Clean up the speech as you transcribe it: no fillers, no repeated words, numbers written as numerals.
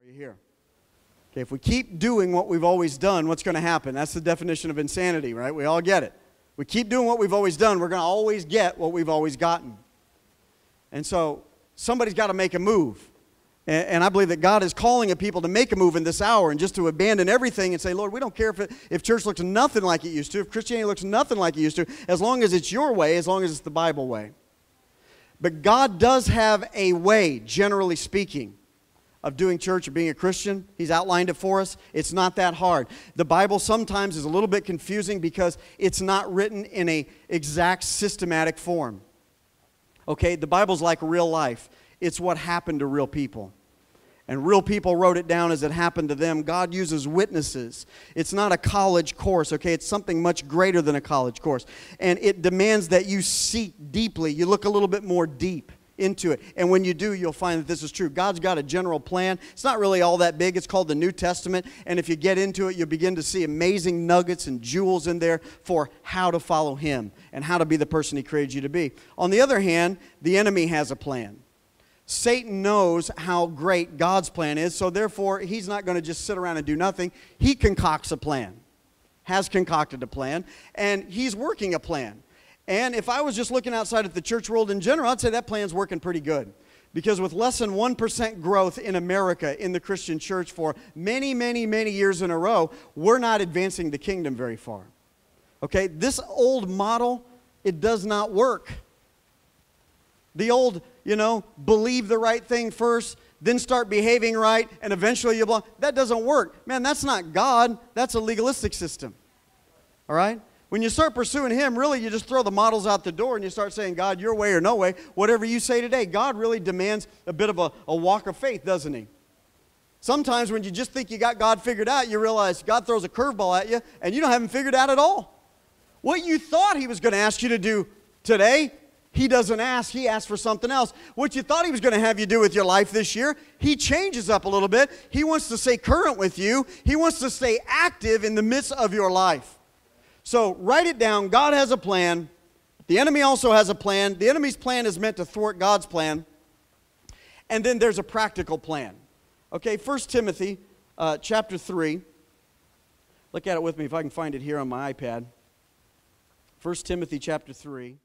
Are you here? Okay, if we keep doing what we've always done, what's going to happen? That's the definition of insanity, right? We all get it. We keep doing what we've always done, we're going to always get what we've always gotten. And so somebody's got to make a move. And I believe that God is calling a people to make a move in this hour and just to abandon everything and say, Lord, we don't care if church looks nothing like it used to, if Christianity looks nothing like it used to, as long as it's your way, as long as it's the Bible way. But God does have a way, generally speaking, of doing church or being a Christian. He's outlined it for us. It's not that hard. The Bible sometimes is a little bit confusing because it's not written in an exact systematic form. Okay, the Bible's like real life. It's what happened to real people. And real people wrote it down as it happened to them. God uses witnesses. It's not a college course, okay? It's something much greater than a college course. And it demands that you seek deeply. You look a little bit more deep into it. And when you do, you'll find that this is true. God's got a general plan. It's not really all that big. It's called the New Testament. And if you get into it, you'll begin to see amazing nuggets and jewels in there for how to follow Him and how to be the person He created you to be. On the other hand, the enemy has a plan. Satan knows how great God's plan is, so therefore he's not going to just sit around and do nothing. He concocts a plan, has concocted a plan, and he's working a plan. And if I was just looking outside at the church world in general, I'd say that plan's working pretty good. Because with less than 1% growth in America in the Christian church for many, many, many years in a row, we're not advancing the kingdom very far. Okay, this old model, it does not work. The old, believe the right thing first, then start behaving right, and eventually you'll belong. That doesn't work. Man, that's not God. That's a legalistic system. All right? When you start pursuing Him, really you just throw the models out the door and you start saying, God, your way or no way, whatever you say today. God really demands a bit of a walk of faith, doesn't He? Sometimes when you just think you got God figured out, you realize God throws a curveball at you and you don't have Him figured out at all. What you thought He was going to ask you to do today, He doesn't ask. He asks for something else. What you thought He was going to have you do with your life this year, He changes up a little bit. He wants to stay current with you. He wants to stay active in the midst of your life. So write it down. God has a plan. The enemy also has a plan. The enemy's plan is meant to thwart God's plan. And then there's a practical plan. Okay, 1 Timothy chapter 3. Look at it with me if I can find it here on my iPad. 1 Timothy chapter 3.